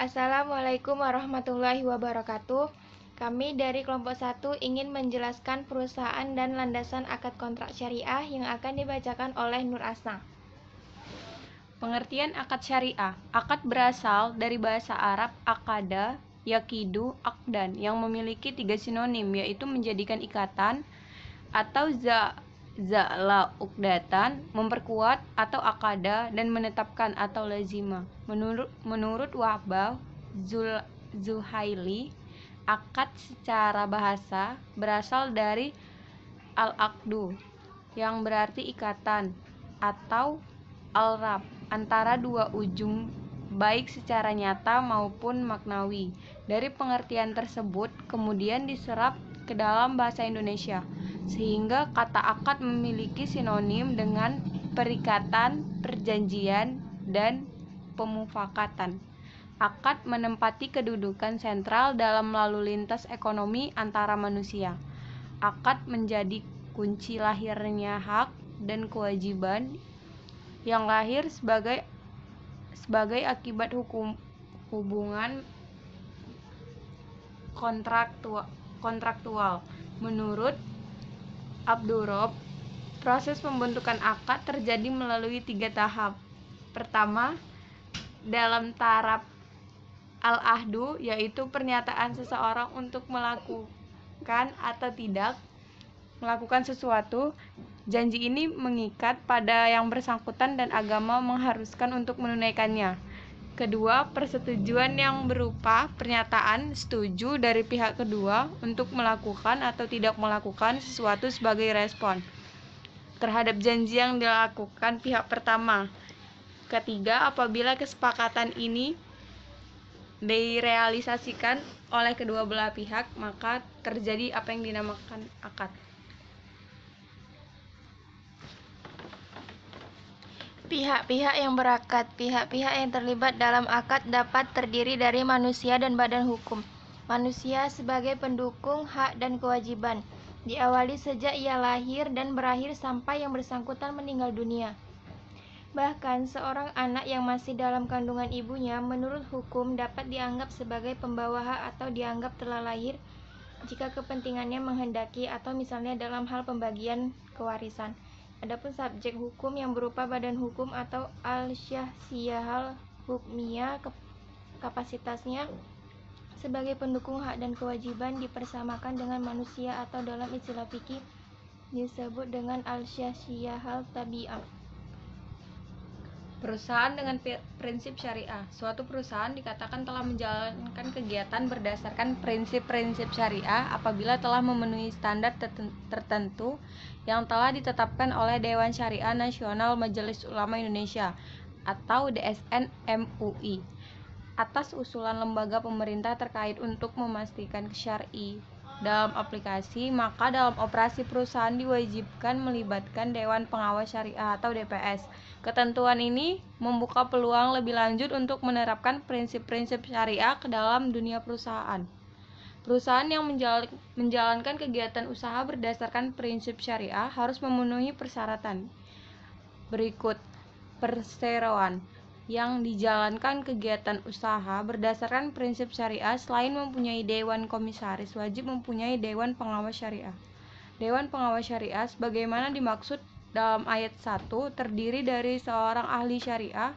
Assalamualaikum warahmatullahi wabarakatuh. Kami dari kelompok 1 ingin menjelaskan perusahaan dan landasan akad kontrak syariah yang akan dibacakan oleh Nur Asna. Pengertian akad syariah. Akad berasal dari bahasa Arab akada, yakidu, akdan yang memiliki 3 sinonim, yaitu menjadikan ikatan atau za'la ukdatan, memperkuat atau akada, dan menetapkan atau lazima. Menurut Wahbah Zuhaili, akad secara bahasa berasal dari al-aqdu yang berarti ikatan atau al-rab antara dua ujung baik secara nyata maupun maknawi. Dari pengertian tersebut kemudian diserap ke dalam bahasa Indonesia, sehingga kata akad memiliki sinonim dengan perikatan, perjanjian, dan pemufakatan. Akad menempati kedudukan sentral dalam lalu lintas ekonomi antara manusia. Akad menjadi kunci lahirnya hak dan kewajiban yang lahir sebagai akibat hubungan kontraktual. Menurut Abdurrab, proses pembentukan akad terjadi melalui 3 tahap. Pertama, dalam taraf al-ahdu, yaitu pernyataan seseorang untuk melakukan atau tidak melakukan sesuatu. Janji ini mengikat pada yang bersangkutan dan agama mengharuskan untuk menunaikannya. Kedua, persetujuan yang berupa pernyataan setuju dari pihak kedua untuk melakukan atau tidak melakukan sesuatu sebagai respon terhadap janji yang dilakukan pihak pertama. Ketiga, apabila kesepakatan ini direalisasikan oleh kedua belah pihak, maka terjadi apa yang dinamakan akad. Pihak-pihak yang berakad. Pihak-pihak yang terlibat dalam akad dapat terdiri dari manusia dan badan hukum. Manusia sebagai pendukung hak dan kewajiban, diawali sejak ia lahir dan berakhir sampai yang bersangkutan meninggal dunia. Bahkan seorang anak yang masih dalam kandungan ibunya menurut hukum dapat dianggap sebagai pembawa hak atau dianggap telah lahir jika kepentingannya menghendaki, atau misalnya dalam hal pembagian kewarisan. Adapun subjek hukum yang berupa badan hukum atau al-syahsiyah hukmiyah, kapasitasnya sebagai pendukung hak dan kewajiban dipersamakan dengan manusia, atau dalam istilah fikih disebut dengan al-syahsiyah tabi'ah. Perusahaan dengan prinsip syariah. Suatu perusahaan dikatakan telah menjalankan kegiatan berdasarkan prinsip-prinsip syariah apabila telah memenuhi standar tertentu yang telah ditetapkan oleh Dewan Syariah Nasional Majelis Ulama Indonesia atau DSN MUI atas usulan lembaga pemerintah terkait untuk memastikan syar'i dalam aplikasi. Maka dalam operasi perusahaan diwajibkan melibatkan Dewan Pengawas Syariah atau DPS. Ketentuan ini membuka peluang lebih lanjut untuk menerapkan prinsip-prinsip syariah ke dalam dunia perusahaan. Perusahaan yang menjalankan kegiatan usaha berdasarkan prinsip syariah harus memenuhi persyaratan berikut. Perseroan yang dijalankan kegiatan usaha berdasarkan prinsip syariah selain mempunyai dewan komisaris, wajib mempunyai dewan pengawas syariah. Dewan pengawas syariah sebagaimana dimaksud dalam ayat 1 terdiri dari seorang ahli syariah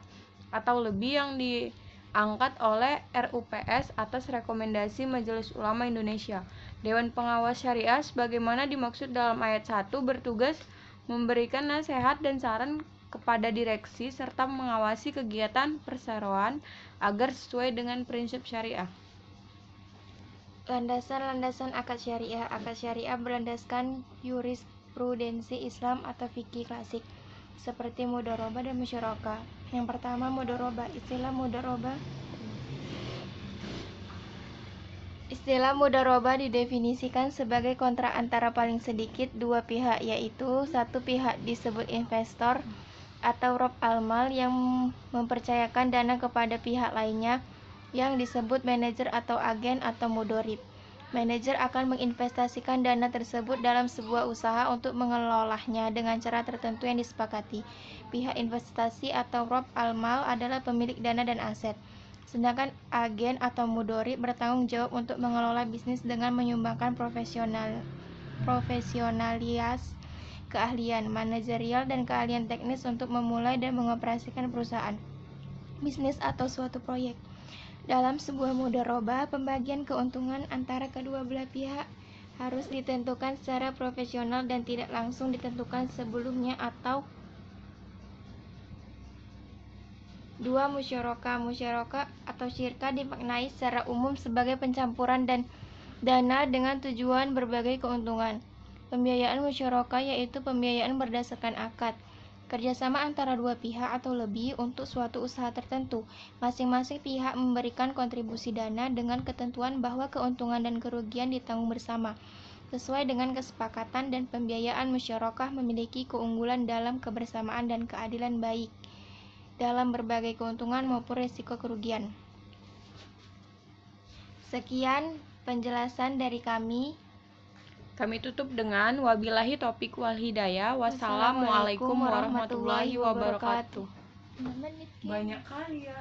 atau lebih yang diangkat oleh RUPS atas rekomendasi Majelis Ulama Indonesia. Dewan pengawas syariah sebagaimana dimaksud dalam ayat 1 bertugas memberikan nasihat dan saran kepada direksi serta mengawasi kegiatan perseroan agar sesuai dengan prinsip syariah. Landasan-landasan akad syariah. Akad syariah berlandaskan jurisprudensi Islam atau fikih klasik seperti mudharabah dan musyarakah. Yang pertama, mudharabah. Istilah mudharabah didefinisikan sebagai kontrak antara paling sedikit dua pihak, yaitu satu pihak disebut investor atau rob al-mal yang mempercayakan dana kepada pihak lainnya yang disebut manajer atau agen atau mudorib. Manajer akan menginvestasikan dana tersebut dalam sebuah usaha untuk mengelolanya dengan cara tertentu yang disepakati. Pihak investasi atau rob al-mal adalah pemilik dana dan aset. Sedangkan agen atau mudhari bertanggung jawab untuk mengelola bisnis dengan menyumbangkan profesionalitas, keahlian manajerial, dan keahlian teknis untuk memulai dan mengoperasikan perusahaan, bisnis atau suatu proyek. Dalam sebuah mudharabah, pembagian keuntungan antara kedua belah pihak harus ditentukan secara profesional dan tidak langsung ditentukan sebelumnya. Atau dua, musyarakah atau syirkah dimaknai secara umum sebagai pencampuran dan dana dengan tujuan berbagai keuntungan. Pembiayaan musyarakah yaitu pembiayaan berdasarkan akad kerjasama antara dua pihak atau lebih untuk suatu usaha tertentu. Masing-masing pihak memberikan kontribusi dana dengan ketentuan bahwa keuntungan dan kerugian ditanggung bersama sesuai dengan kesepakatan, dan pembiayaan musyarakah memiliki keunggulan dalam kebersamaan dan keadilan baik dalam berbagai keuntungan maupun risiko kerugian. Sekian penjelasan dari kami. Kami tutup dengan wabillahi taufiq wal hidayah. Wassalamualaikum warahmatullahi wabarakatuh. Menit ya. Banyak kali ya.